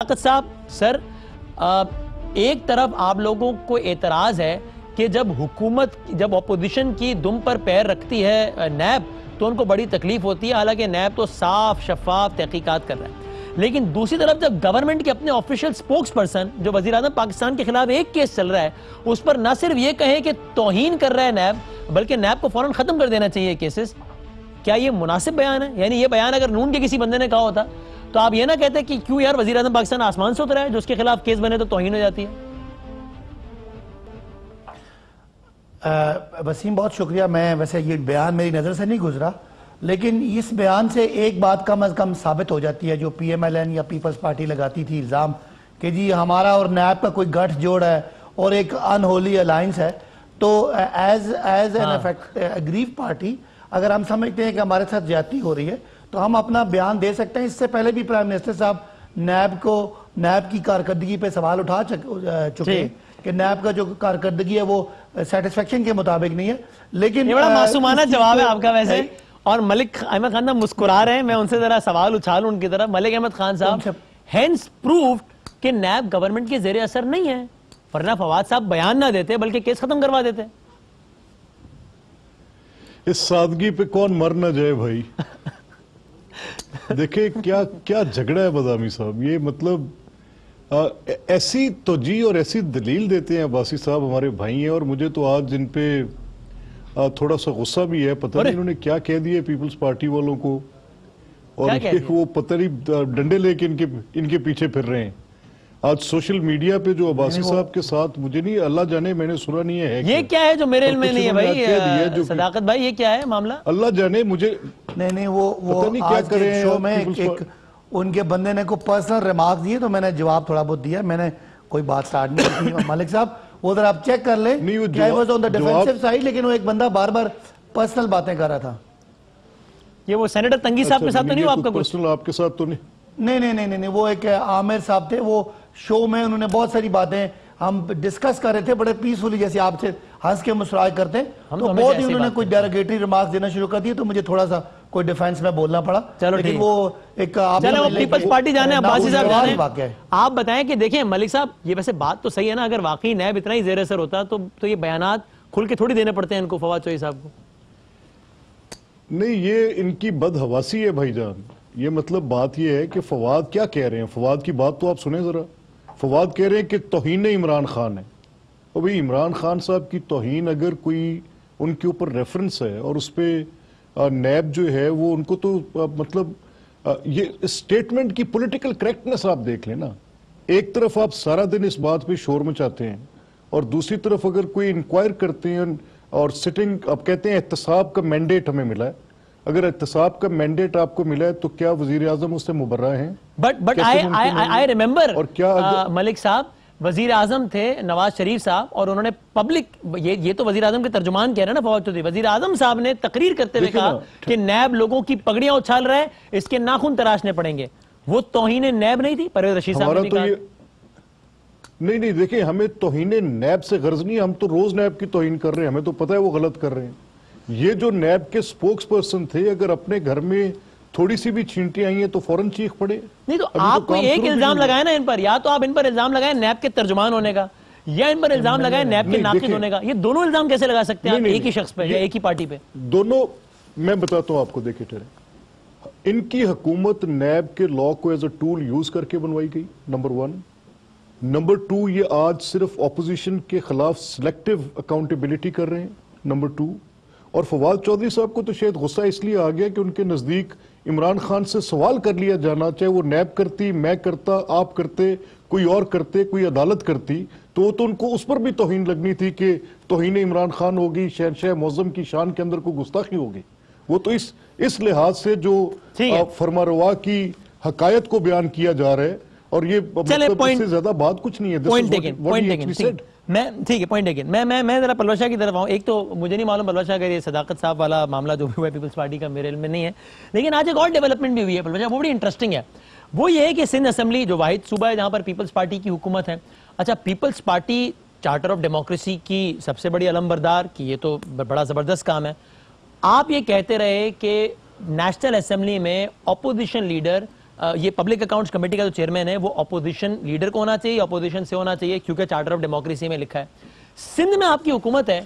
صداقت صاحب سر ایک طرف آپ لوگوں کو اعتراض ہے کہ جب اپوزیشن کی دم پر پیر رکھتی ہے نیب تو ان کو بڑی تکلیف ہوتی ہے، حالانکہ نیب تو صاف شفاف تحقیقات کر رہا ہے، لیکن دوسری طرف جب گورنمنٹ کے اپنے آفیشل سپوکس پرسن جو وزیر اعظم پاکستان کے خلاف ایک کیس چل رہا ہے اس پر نہ صرف یہ کہیں کہ توہین کر رہا ہے نیب بلکہ نیب کو فوراً ختم کر دینا چاہیے کیسز، کیا یہ مناسب بیان ہے؟ یعنی یہ بیان اگر نون کے کسی بندے نے کہا ہوتا تو آپ یہ نہ کہتے کہ کیوں یار وزیر اعظم پاکستان آسمان سے اترا ہے جو اس کے خلاف کیس بنے تو توہین ہو جاتی ہے؟ وسیم بہت شکریہ. میں ویسے یہ بیان میری نظر سے نہیں گزرا، لیکن اس بیان سے ایک بات کم از کم ثابت ہو جاتی ہے جو پی ایم ایل این یا پیپلز پارٹی لگاتی تھی الزام کہ جی ہمارا اور نیب کا کوئی گٹھ جوڑ ہے اور ایک انہولی الائنس ہے. تو ایز این اگریو پارٹی اگر ہم سمجھتے ہیں کہ ہمارے ساتھ زیادتی ہو رہی ہے تو ہم اپنا بیان دے سکتے ہیں. اس سے پہلے بھی پرائم منسٹر صاحب نیب کی کارکردگی پہ سوال اٹھا چکے ہیں کہ نیب کا جو کارکردگی ہے وہ سیٹسفیکشن کے مطابق نہیں ہے. لیکن یہ بڑا معصومانہ جواب ہے آپ کا ویسے. اور ملک احمد خان صاحب مسکرا رہے ہیں، میں ان سے ذرا سوال اچھالوں ان کی طرف. ملک احمد خان صاحب ہینس پروفڈ کہ نیب گورنمنٹ کے زیر اثر نہیں ہے، ورنہ فواد صاحب بیان نہ دیتے بلکہ کیس ختم کروا دیتے. اس سادگی پہ کون مر نہ جائے بھائی. دیکھیں کیا جھگڑا ہے بدامی صاحب. یہ مطلب ایسی توجیہ اور ایسی دلیل دیتے ہیں عباسی صاحب، ہمارے بھائی ہیں، اور مجھے تو آج ان پہ تھوڑا سا غصہ بھی ہے. پتہ نہیں انہوں نے کیا کہہ دیا پیپلز پارٹی والوں کو، اور وہ پتہ نہیں ڈنڈے لے کے ان کے پیچھے پھر رہے ہیں. آج سوشل میڈیا پہ جو عباسی صاحب کے ساتھ مجھے نہیں، اللہ جانے میں نے سنا نہیں ہے یہ کیا ہے جو میرے علم میں نہیں ہے بھائی. صداقت بھائی یہ کیا ہے معاملہ؟ اللہ جانے مجھے نہیں وہ آج کے شو میں ایک ان کے بندے نے کوئی پرسنل ریمارک دیے تو میں نے جواب تھوڑا بہت دیا. میں نے کوئی بات سٹارٹ نہیں کی. ملک صاحب وہ ذرا آپ چیک کر لیں کہ I was on the defensive side، لیکن وہ ایک بندہ بار بار پرسنل باتیں کر رہا تھا. یہ وہ سینیٹر تنگی صاحب کے ساتھ تو نہیں ہو آپ کا؟ پرسنل آپ کے ساتھ تو نہیں وہ ایک عامر صاحب تھے. وہ شو میں انہوں نے بہت ساری باتیں ہم ڈسکس کر رہے تھے بڑے پیسفلی، جیسے آپ سے ہنس کے مسکرا کرتے ہیں، تو بہت ہی انہوں نے کوئی ڈیروگیٹری ریمارکس دینا شروع کر دیے تو مجھے تھوڑا سا کوئی ڈیفینس میں بولنا پڑا. لیکن وہ ایک چلو وہ پیپلز پارٹی جانے عباسی صاحب جانے. آپ بتائیں کہ دیکھیں ملک صاحب یہ ویسے بات تو صحیح ہے نا، اگر واقعی نیب اتنا ہی زیر اثر ہوتا تو یہ بیانات کھل کے تھوڑی دینے پڑتے ہیں ان کو، فواد چوہی صاحب کو. نہیں یہ ان کی بدحواسی ہے بھائی جان. یہ مطلب بات یہ ہے کہ فواد کیا کہہ رہے ہیں. فواد کی بات تو آپ سنیں ذرا. فواد کہہ رہے ہیں کہ توہین عمران خان ہے. اور بھئی عمران خان صاحب کی توہین اگر کوئی ان کے اوپر ریفرنس ہے اور اس پہ نیب جو ہے وہ ان کو تو مطلب یہ سٹیٹمنٹ کی پولیٹیکل کریکٹنس آپ دیکھ لیں نا. ایک طرف آپ سارا دن اس بات پہ شور مچاتے ہیں اور دوسری طرف اگر کوئی انکوائر کرتے ہیں اور سٹنگ آپ کہتے ہیں احتساب کا مینڈیٹ ہمیں ملا ہے. اگر احتساب کا مینڈیٹ آپ کو ملا ہے تو کیا وزیر اعظم اس سے مبرہ ہیں؟ بٹ آئی ریممبر ملک صاحب وزیر اعظم تھے نواز شریف صاحب، اور انہوں نے پبلک یہ تو وزیر اعظم کے ترجمان کہہ رہے ہیں نا فواد چودھری، وزیر اعظم صاحب نے تقریر کرتے ہوئے کہا کہ نیب لوگوں کی پگڑیاں اچھال رہا ہے، اس کے ناخن تراشنے پڑیں گے. وہ توہین نیب نہیں تھی؟ پرویز رشید صاحب نے کہا نہیں دیکھیں ہمیں توہین نیب سے غرض نہیں، ہم تو روز نیب کی توہین کر رہے ہیں، ہمیں تو پتہ ہے وہ غلط کر رہے ہیں. یہ جو نیب کے سپوکس پرسن تھے اگر اپنے گھر میں تھوڑی سی بھی چھینٹی آئی ہیں تو فوراً چیخ پڑے. نہیں تو آپ کوئی ایک الزام لگائیں نا ان پر، یا تو آپ ان پر الزام لگائیں نیب کے ترجمان ہونے کا، یا ان پر الزام لگائیں نیب کے ناقد ہونے کا. یہ دونوں الزام کیسے لگا سکتے ہیں آپ ایک ہی شخص پہ یا ایک ہی پارٹی پہ؟ دونوں میں بتاتا ہوں آپ کو. دیکھیں ٹھہریں، ان کی حکومت نیب کے لا کو ایز اے ٹول یوز کر کے بنوائی گئی، نمبر 1. نمبر 2 یہ آج صرف اپوزیشن کے خلاف سلیکٹیو اکاؤنٹیبلٹی کر رہے ہیں، نمبر 2. اور فواد چودھری صاحب کو تو شاید غصہ اس لیے آ گیا کہ ان کے نزدیک عمران خان سے سوال کر لیا جانا، چاہے وہ نیب کرتی، میں کرتا، آپ کرتے، کوئی اور کرتے، کوئی عدالت کرتی، تو ان کو اس پر بھی توہین لگنی تھی کہ توہین عمران خان ہوگی، شہنشاہ معظم کی شان کے اندر کوئی گستاخی ہوگی. وہ تو اس لحاظ سے جو فرمانروا کی حقائق کو بیان کیا جا رہا ہے، اور یہ مطلب اس سے زیادہ بات کچھ نہیں ہے. ٹھیک ہے، پوائنٹ اگین. میں ذرا پلوچہ کی طرف آؤں. ایک تو مجھے نہیں معلوم پلوچہ کا یہ صداقت صاحب والا معاملہ جو بھی ہوا ہے پیپلز پارٹی کا میرے علم میں نہیں ہے، لیکن آج ایک اور ڈیولپمنٹ بھی ہوئی ہے پلوچہ، وہ بڑی انٹرسٹنگ ہے. وہ یہ ہے کہ سندھ اسمبلی جو واحد صوبہ ہے جہاں پر پیپلز پارٹی کی حکومت ہے، اچھا Peoples Party charter of democracy کی سب سے بڑی علمبردار کی، یہ تو بڑا زبردست کام ہے. آپ یہ کہتے رہے کہ نیشنل اسمبلی میں اپوزیشن لیڈر یہ پبلک اکاؤنٹس کمیٹی کا جو چیئرمین ہے وہ اپوزیشن لیڈر کو ہونا چاہیے, اپوزیشن سے ہونا چاہیے, کیونکہ چارٹر آف ڈیموکریسی میں لکھا ہے. سندھ میں آپ کی حکومت ہے,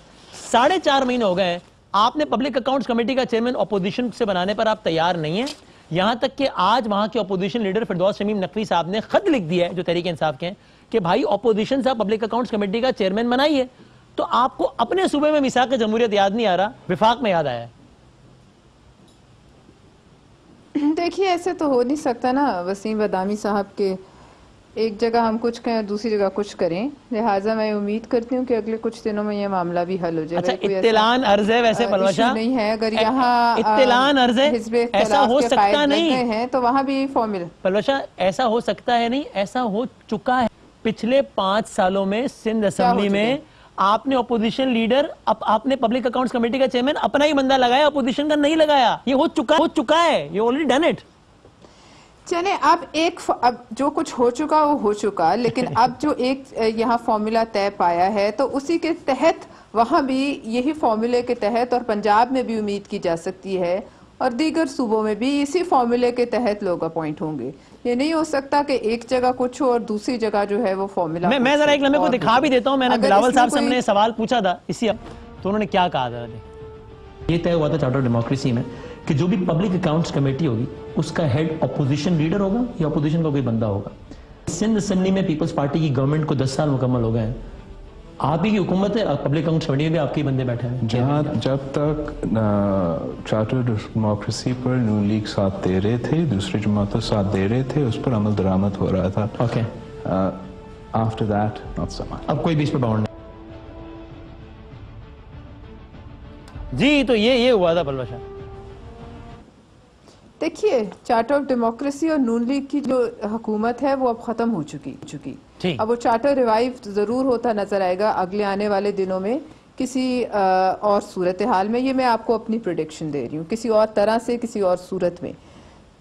4.5 مہینے ہو گئے ہیں, آپ نے پبلک اکاؤنٹس کمیٹی کا چیئرمین اپوزیشن سے بنانے پر آپ تیار نہیں ہیں. یہاں تک کہ آج وہاں کے اپوزیشن لیڈر فردوس شمیم نقوی صاحب نے خط لکھ دیا ہے جو تحریک انصاف کے ہیں کہ بھائی اپوزیشن صاحب پبلک اکاؤنٹس کمیٹی کا چیئرمین بنائیے. تو آپ کو اپنے صوبے میں میثاق جمہوریت یاد نہیں آ رہا, وفاق میں یاد آیا ہے. دیکھیے ایسے تو ہو نہیں سکتا نا وسیم بدامی صاحب کے ایک جگہ ہم کچھ کہیں اور دوسری جگہ کچھ کریں, لہٰذا میں امید کرتی ہوں کہ اگلے کچھ دنوں میں یہ معاملہ بھی حل ہو جائے. اچھا اطلاعاً عرض ہے ویسے پلوہ شاہ, نہیں ہے اگر یہاں اطلاعاً عرض ہے حزب ایسا ہو اختلاف کے سکتا قائد نہیں لگ گئے ہیں تو وہاں بھی فارمل. پلوہ شاہ ایسا ہو سکتا ہے نہیں, ایسا ہو چکا ہے. پچھلے 5 سالوں میں سندھ اسمبلی میں آپ نے اپوزیشن لیڈر, آپ نے پبلک اکاؤنٹس کمیٹی کا چیئرمین اپنا ہی بندہ لگایا, اپوزیشن کا نہیں لگایا. یہ ہو چکا ہے, یہ آلریڈی ڈن اٹ. چلیں اب جو کچھ ہو چکا وہ ہو چکا, لیکن اب جو ایک یہاں فارمولا طے پایا ہے تو اسی کے تحت وہاں بھی یہی فارمولے کے تحت, اور پنجاب میں بھی امید کی جا سکتی ہے اور دیگر صوبوں میں بھی اسی فارمولے کے تحت لوگ اپوائنٹ ہوں گے. یہ نہیں ہو سکتا کہ ایک جگہ کچھ ہو اور دوسری جگہ جو ہے وہ فارمولا. میں ذرا ایک لمحے کو دکھا بھی دیتا ہوں. میں نے بلاول صاحب سے ہم نے سوال پوچھا تھا اسی تو انہوں نے کیا کہا تھا. یہ طے ہوا تھا چارٹر آف ڈیموکریسی میں کہ جو بھی پبلک اکاؤنٹس کمیٹی ہوگی اس کا ہیڈ اپوزیشن لیڈر ہوگا یا اپوزیشن کا کوئی بندہ ہوگا. سندھ اسمبلی میں پیپلز پارٹی کی گورنمنٹ کو 10 سال مکمل ہو گئے ہیں, آپ ہی کی حکومت ہے, پبلک اکاؤنٹس کمیٹی میں بھی آپ کے بندے بیٹھے ہیں. جب تک چارٹر ڈیموکریسی پر نون لیگ ساتھ دے رہے تھے, دوسری جماعتوں ساتھ دے رہے تھے, اس پر عمل درآمد ہو رہا تھا. Okay, after that not so much. اب کوئی بھی اس پر باؤنڈ نہیں. جی تو یہ ہوا تھا پلوہ شاہ. دیکھیے چارٹر آف ڈیموکریسی اور نون لیگ کی جو حکومت ہے وہ اب ختم ہو چکی. اب وہ چارٹر ریوائیو ضرور ہوتا نظر آئے گا اگلے آنے والے دنوں میں کسی اور صورتحال میں. یہ میں آپ کو اپنی پریڈکشن دے رہی ہوں, کسی اور طرح سے, کسی اور صورت میں.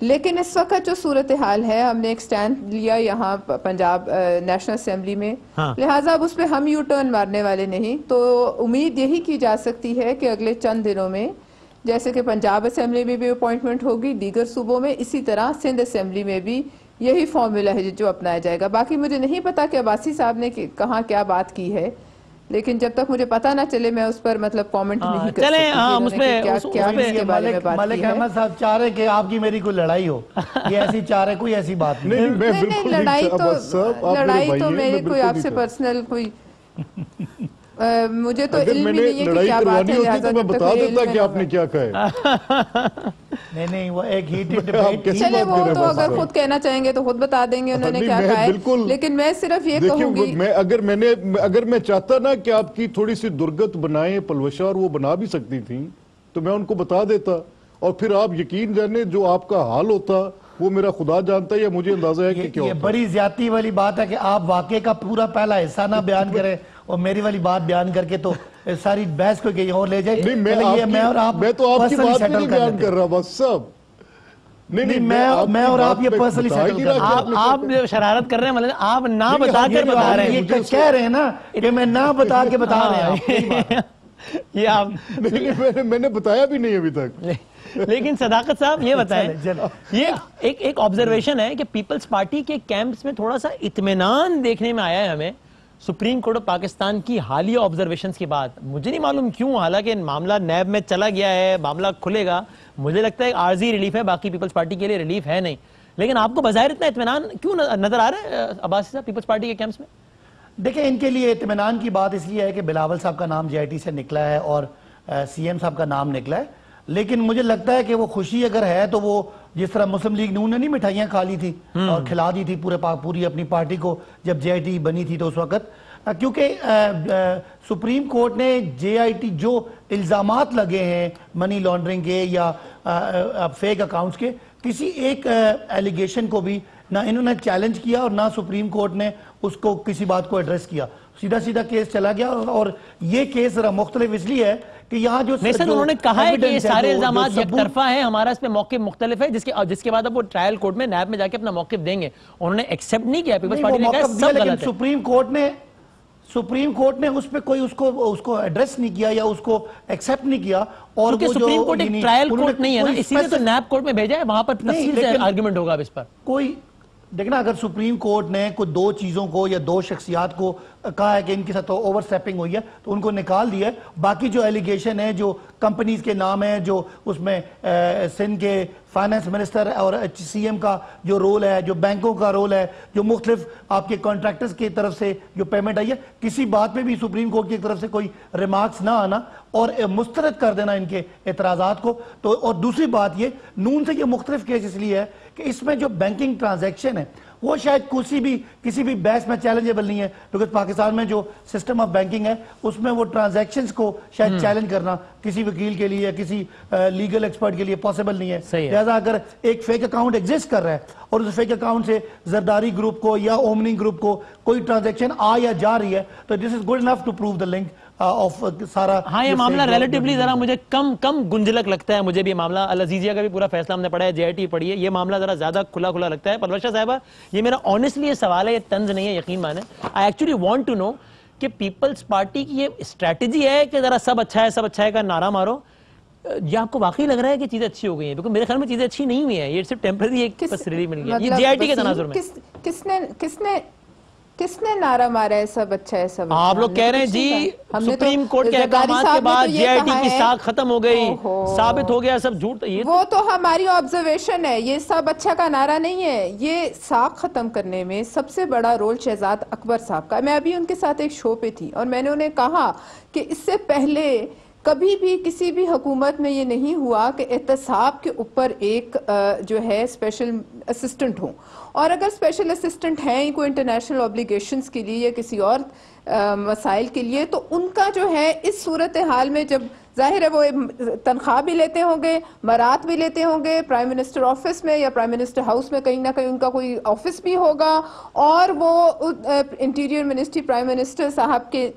لیکن اس وقت جو صورتحال ہے, ہم نے ایک سٹینڈ لیا یہاں پنجاب نیشنل اسمبلی میں, لہٰذا اب اس پہ ہم یو ٹرن مارنے والے نہیں. تو امید یہی کی جا سکتی ہے کہ اگلے چند دنوں میں جیسے کہ پنجاب اسمبلی میں بھی اپوائنٹمنٹ ہوگی, دیگر صوبوں میں اسی طرح سندھ اسمبلی میں بھی یہی فارمولا ہے جو اپنایا جائے گا. باقی مجھے نہیں پتا کہ عباسی صاحب نے کہاں کیا بات کی ہے, لیکن جب تک مجھے پتا نہ چلے میں اس پر مطلب کامنٹ نہیں کر سکتی. ملک احمد صاحب چاہ رہے کہ آپ کی میری کوئی لڑائی ہو, یہ ایسی چاہ رہے, کوئی ایسی بات نہیں. لڑائی تو میری کوئی آپ سے پرسنل کوئی مجھے تو علم ہی نہیں ہے کہ کیا بات ہے, لہٰذا میں بتا دیتا کہ آپ نے کیا کہا. نہیں وہ ایک ہیٹڈ ڈیبیٹ. چلے وہ تو اگر خود کہنا چاہیں گے تو خود بتا دیں گے انہوں نے کیا کہا ہے, لیکن میں صرف یہ کہوں گی اگر میں چاہتا نا کہ آپ کی تھوڑی سی درگت بنائیں پلوشا, اور وہ بنا بھی سکتی تھیں, تو میں ان کو بتا دیتا, اور پھر آپ یقین جانے جو آپ کا حال ہوتا وہ میرا خدا جانتا ہے یا مجھے اندازہ ہے کہ کیا ہوتا. یہ بڑی زیادتی والی بات ہے کہ آپ واقعے کا پورا پہلا حصہ نہ بیان کریں اور میری والی بات بیان کر کے تو ساری بحث کو کہیں اور لے جائے. میں تو آپ کی بات نہیں بیان کر رہا بس سب. نہیں میں اور آپ یہ پرسنلی سیٹل کر رہا ہوں. آپ شرارت کر رہے ہیں, مطلب آپ نہ بتا کر بتا رہے ہیں. یہ کہہ رہے ہیں نا کہ میں نہ بتا کے بتا رہے ہیں. یہ آپ میں نے بتایا بھی نہیں ابھی تک. لیکن صداقت صاحب یہ بتائیں, یہ ایک آبزرویشن ہے کہ پیپلز پارٹی کے کیمپس میں تھوڑا سا اطمینان دیکھنے میں آیا ہے ہمیں سپریم کورٹ آف پاکستان کی حالیہ آبزرویشنز کے بعد. مجھے نہیں معلوم کیوں, حالانکہ معاملہ نیب میں چلا گیا ہے, معاملہ کھلے گا, مجھے لگتا ہے عارضی ریلیف ہے, باقی پیپلز پارٹی کے لیے ریلیف ہے نہیں. لیکن آپ کو بظاہر اتنا اطمینان کیوں نظر آ رہا ہے عباسی صاحب پیپلز پارٹی کے کیمپس میں؟ دیکھیں ان کے لیے اطمینان کی بات اس لیے ہے کہ بلاول صاحب کا نام جے آئی ٹی سے نکلا ہے اور سی ایم صاحب کا نام نکلا ہے. لیکن مجھے لگتا ہے کہ وہ خوشی اگر ہے تو وہ جس طرح مسلم لیگ نون نے نہیں مٹھائیاں کھا لی تھی اور کھلا دی تھی پوری اپنی پارٹی کو جب جے آئی ٹی بنی تھی تو اس وقت, کیونکہ سپریم کورٹ نے جے آئی ٹی جو الزامات لگے ہیں منی لانڈرنگ کے یا فیک اکاؤنٹس کے, کسی ایک ایلیگیشن کو بھی نہ انہوں نے چیلنج کیا اور نہ سپریم کورٹ نے اس کو کسی بات کو ایڈریس کیا. سیدھا کیس چلا گیا. اور یہ کیس ذرا مختلف اس لیے ہے کہ یہاں جو انہوں نے کہا ہے کہ یہ سارے الزامات یک طرفہ ہیں, ہمارا اس پہ موقف مختلف ہے, جس کے بعد اب وہ ٹرائل کورٹ میں نیب میں جا کے اپنا موقف دیں گے. انہوں نے ایکسیپٹ نہیں کیا پیپلز پارٹی نے کہا سب غلط ہے. سپریم کورٹ نے سپریم کورٹ نے اس پہ کوئی اس کو ایڈریس نہیں کیا یا اس کو ایکسیپٹ نہیں کیا. اور کیونکہ سپریم کورٹ ایک ٹرائل کورٹ نہیں ہے نا, اسی لیے تو نیب کورٹ میں بھیجا ہے, وہاں پر تفصیل سے آرگیومنٹ ہوگا اب اس پر. کوئی دیکھنا, اگر سپریم کورٹ نے کوئی 2 چیزوں کو یا 2 شخصیات کو کہا ہے کہ ان کے ساتھ اوور سٹیپنگ ہوئی ہے تو ان کو نکال دیا ہے. باقی جو ایلیگیشن ہے, جو کمپنیز کے نام ہیں, جو اس میں سندھ کے فائنانس منسٹر اور سی ایم کا جو رول ہے, جو بینکوں کا رول ہے, جو مختلف آپ کے کانٹریکٹرز کی طرف سے جو پیمنٹ آئی ہے, کسی بات پہ بھی سپریم کورٹ کی طرف سے کوئی ریمارکس نہ آنا اور مسترد کر دینا ان کے اعتراضات کو. تو اور دوسری بات یہ, نون سے یہ مختلف کیس اس لیے ہے کہ اس میں جو بینکنگ ٹرانزیکشن ہے وہ شاید کسی بھی بحث میں چیلنجیبل نہیں ہے, کیونکہ پاکستان میں جو سسٹم آف بینکنگ ہے اس میں وہ ٹرانزیکشنز کو شاید چیلنج کرنا کسی وکیل کے لیے یا کسی لیگل ایکسپرٹ کے لیے پاسبل نہیں ہے. لہذا اگر ایک فیک اکاؤنٹ ایگزسٹ کر رہا ہے اور اس فیک اکاؤنٹ سے زرداری گروپ کو یا اومنی گروپ کو کوئی ٹرانزیکشن آ یا جا رہی ہے تو this is good enough to prove the link of Sara. ہاں, یہ معاملہ ریلیٹیولی ذرا مجھے کم گنجلک لگتا ہے. مجھے بھی معاملہ العزیزیہ کا بھی پورا فیصلہ ہم نے پڑھا ہے, جے آئی ٹی پڑھی ہے, یہ معاملہ ذرا زیادہ کھلا لگتا ہے. پرورشہ صاحبہ, یہ میرا آنیسٹلی یہ سوال ہے, یہ طنز نہیں ہے, یقین مانیں. I actually want to know کہ پیپلز پارٹی کی یہ اسٹریٹجی ہے کہ ذرا سب اچھا ہے کا نعرہ مارو, یا آپ کو واقعی لگ رہا ہے کہ چیزیں اچھی ہو گئی ہیں؟ کیونکہ میرے خیال میں چیزیں اچھی نہیں ہوئی ہیں, یہ صرف ٹیمپرری ایک تسلی مل گیا. یہ جے آئی ٹی کے تناظر میں کس نے نعرہ مارا ہے سب اچھا ہے سب؟ آپ لوگ کہہ رہے ہیں جی سپریم کورٹ کے احکامات کے بعد جے آئی ٹی کی ساکھ ختم ہو گئی, ثابت ہو گیا سب جھوٹ. وہ تو ہماری آبزرویشن ہے, یہ سب اچھا کا نعرہ نہیں ہے. یہ ساکھ ختم کرنے میں سب سے بڑا رول شہزاد اکبر صاحب کا. میں ابھی ان کے ساتھ ایک شو پہ تھی اور میں نے انہیں کہا کہ اس سے پہلے کبھی بھی کسی بھی حکومت میں یہ نہیں ہوا کہ احتساب کے اوپر ایک جو ہے اسپیشل اسسٹنٹ ہوں, اور اگر اسپیشل اسسٹنٹ ہیں کوئی انٹرنیشنل اوبلیگیشنز کے لیے یا کسی اور مسائل کے لیے, تو ان کا جو ہے اس صورتحال میں, جب ظاہر ہے وہ تنخواہ بھی لیتے ہوں گے, مرات بھی لیتے ہوں گے, پرائم منسٹر آفس میں یا پرائم منسٹر ہاؤس میں کہیں نہ کہیں ان کا کوئی آفس بھی ہوگا, اور وہ انٹیریئر منسٹری پرائم منسٹر صاحب کے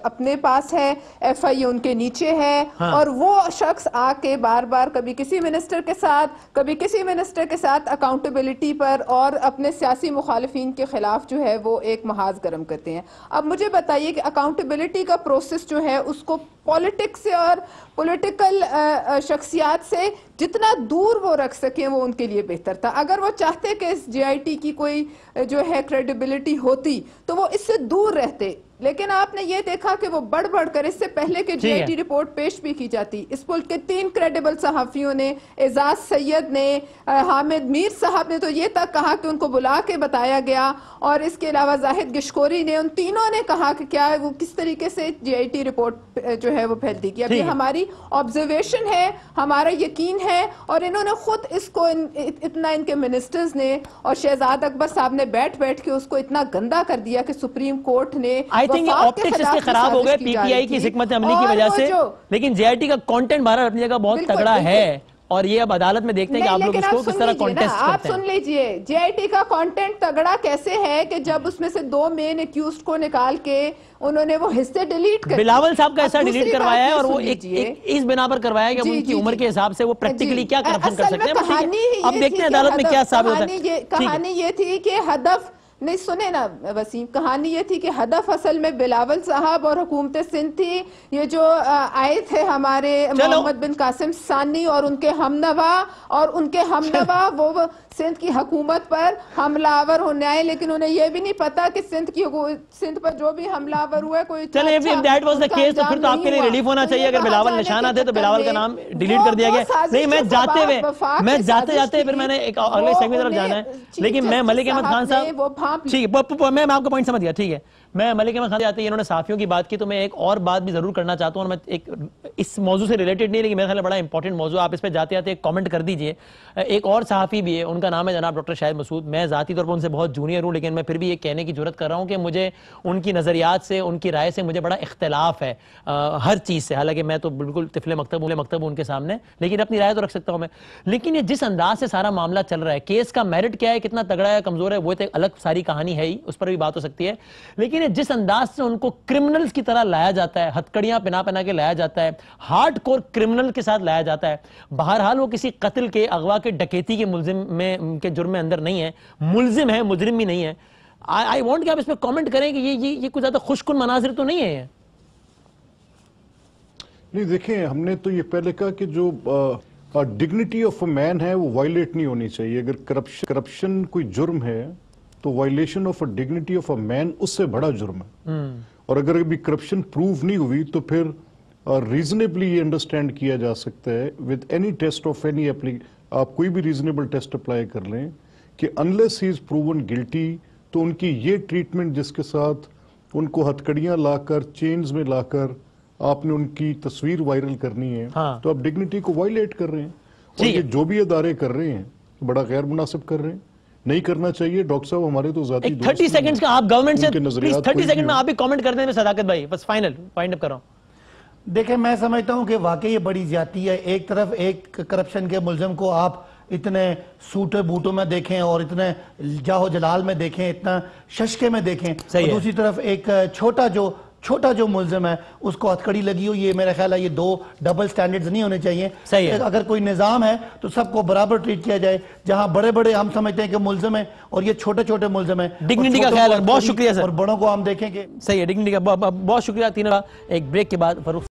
اپنے پاس ہے, ایف آئی اے ان کے نیچے ہے, اور وہ شخص آ کے بار بار کبھی کسی منسٹر کے ساتھ کبھی کسی منسٹر کے ساتھ اکاؤنٹیبلٹی پر اور اپنے سیاسی مخالفین کے خلاف جو ہے وہ ایک محاذ گرم کرتے ہیں. اب مجھے بتائیے کہ اکاؤنٹیبلٹی کا پروسیس جو ہے اس کو پولیٹکس سے اور پولیٹیکل شخصیات سے جتنا دور وہ رکھ سکیں وہ ان کے لیے بہتر تھا. اگر وہ چاہتے کہ اس جے آئی ٹی کی کوئی جو ہے کریڈیبلٹی ہوتی تو وہ اس سے دور رہتے, لیکن آپ نے یہ دیکھا کہ وہ بڑھ کر, اس سے پہلے کہ جے آئی ٹی رپورٹ پیش بھی کی جاتی, اس ملک کے 3 کریڈیبل صحافیوں نے, اعزاز سید نے, حامد میر صاحب نے تو یہ تک کہا کہ ان کو بلا کے بتایا گیا, اور اس کے علاوہ زاہد گشکوری نے, ان تینوں نے کہا کہ کیا وہ کس طریقے سے جے آئی ٹی رپورٹ جو ہے وہ پھیل دی گئی. اب یہ ہماری آبزرویشن ہے, ہمارا یقین ہے, اور انہوں نے خود اس کو اتنا, ان کے منسٹرز نے اور شہزاد اکبر صاحب نے بیٹھ کے اس کو اتنا گندا کر دیا کہ سپریم کورٹ نے آئی تھنک آپٹکس اس کے خراب ہو گئے پی ٹی آئی کی حکمت عملی کی وجہ سے, لیکن جے آئی ٹی کا کانٹینٹ بہرحال اپنی جگہ بہت تگڑا ہے, اور یہ اب عدالت میں دیکھتے ہیں کہ آپ لوگ اس کو کس طرح کانٹیسٹ کرتے ہیں. آپ سن لیجئے, جے آئی ٹی کا کانٹینٹ تگڑا کیسے ہے کہ جب اس میں سے 2 مین ایکیوزڈ کو نکال کے انہوں نے وہ حصے ڈیلیٹ کر, بلاول صاحب کا ایسا ڈیلیٹ کروایا ہے, اور وہ اس بنا پر کروایا ہے کہ ان کی عمر کے حساب سے وہ پریکٹیکلی کیا کرپشن کر سکتے ہیں. اب دیکھتے ہیں عدالت میں کیا ثابت ہوتا ہے. کہانی یہ تھی کہ ہدف نہیں, سنے نا وسیم, کہانی یہ تھی کہ ہدف اصل میں بلاول صاحب اور حکومت سندھ تھی. یہ جو آئے تھے ہمارے محمد بن قاسم ثانی اور ان کے ہمنوا وہ سندھ کی حکومت پر حملہ آور ہونے آئے, لیکن انہیں یہ بھی نہیں پتا کہ سندھ پر جو بھی حملہ آور ہوا ہے کوئی چلے if that was the case تو پھر تو آپ کے لیے ریلیف ہونا چاہیے. اگر بلاول نشانہ تھے تو بلاول کا نام ڈیلیٹ کر دیا گیا. نہیں, میں جاتے پھر میں نے ایک اگلے سیگمنٹ طرف جانا ہے, لیکن میں ملک احمد خان صاحب, ٹھیک ہے, میں آپ کو پوائنٹ سمجھ گیا, ٹھیک ہے, میں ملک احمد خان جاتے ہیں, انہوں نے صحافیوں کی بات کی, تو میں ایک اور بات بھی ضرور کرنا چاہتا ہوں, اور میں ایک اس موضوع سے ریلیٹڈ نہیں, لیکن میرے خیال میں بڑا امپورٹنٹ موضوع, آپ اس پہ جاتے ایک کامنٹ کر دیجئے. ایک اور صحافی بھی ہے, ان کا نام ہے جناب ڈاکٹر شاہد مسعود. میں ذاتی طور پر ان سے بہت جونیئر ہوں, لیکن میں پھر بھی یہ کہنے کی جرات کر رہا ہوں کہ مجھے ان کی نظریات سے, ان کی رائے سے مجھے بڑا اختلاف ہے ہر چیز سے. حالانکہ میں تو بالکل طفل مکتب ہوں ان کے سامنے, لیکن اپنی رائے تو رکھ سکتا ہوں میں. لیکن یہ جس انداز سے سارا معاملہ چل رہا ہے, کیس کا میرٹ کیا ہے, کتنا تگڑا ہے, کمزور ہے, وہ ایک الگ ساری کہانی ہے ہی, اس پر بھی بات ہو سکتی ہے. لیکن یہ جس انداز سے ان کو کرمنلز کی طرح لایا جاتا ہے, ہتکڑیاں پہنا کے لایا جاتا ہے, ہارڈ کور کرمنل کے ساتھ لایا جاتا ہے. بہرحال وہ کسی قتل کے, اغوا کے, ڈکیتی کے ملزم میں کے جرم میں اندر نہیں ہے, ملزم ہے, مجرم بھی نہیں ہے. آئی وانٹ کہ آپ اس پہ کامنٹ کریں کہ یہ کچھ زیادہ خوش کن مناظر تو نہیں ہے. نہیں دیکھیں, ہم نے تو یہ پہلے کہا کہ جو ڈگنیٹی آف اے مین ہے وہ وائلیٹ نہیں ہونی چاہیے. اگر کرپشن کوئی جرم ہے تو violation of a dignity of a man اس سے بڑا جرم ہے. اور اگر ابھی کرپشن پروو نہیں ہوئی تو پھر ریزنیبلی یہ انڈرسٹینڈ کیا جا سکتا ہے with any test of any آپ کوئی بھی ریزنیبل ٹیسٹ اپلائی کر لیں کہ انلیس ہی از پروون گلٹی تو ان کی یہ ٹریٹمنٹ جس کے ساتھ ان کو ہتھکڑیاں لا کر چینز میں لا کر آپ نے ان کی تصویر وائرل کرنی ہے تو آپ ڈگنیٹی کو وائلیٹ کر رہے ہیں. اور یہ جو بھی ادارے کر رہے ہیں بڑا غیر مناسب کر رہے ہیں, نہیں کرنا چاہیے. ڈاکٹر صاحب ہمارے تو ذاتی 30 سیکنڈز کا آپ گورنمنٹ سے 30 سیکنڈ میں آپ بھی کامنٹ کر دیں. میں صداقت بھائی بس فائنل وائنڈ اپ کر رہا ہوں. دیکھیں میں سمجھتا ہوں کہ واقعی یہ بڑی زیادتی ہے. ایک طرف ایک کرپشن کے ملزم کو آپ اتنے سوٹے بوٹوں میں دیکھیں اور اتنے جاہو جلال میں دیکھیں, اتنا ششکے میں دیکھیں, اور دوسری طرف ایک چھوٹا جو ملزم ہے اس کو ہتھکڑی لگی ہو. یہ میرا خیال ہے یہ دو ڈبل سٹینڈرڈز نہیں ہونے چاہیے. اگر کوئی نظام ہے تو سب کو برابر ٹریٹ کیا جائے. جہاں بڑے ہم سمجھتے ہیں کہ ملزم ہیں اور یہ چھوٹے ملزم ہیں. ڈگنیٹی کا خیال ہے. بہت شکریہ سر. اور بڑوں کو ہم دیکھیں کہ صحیح ہے. ڈگنیٹی کا بہت شکریہ. ایک بریک کے بعد فاروق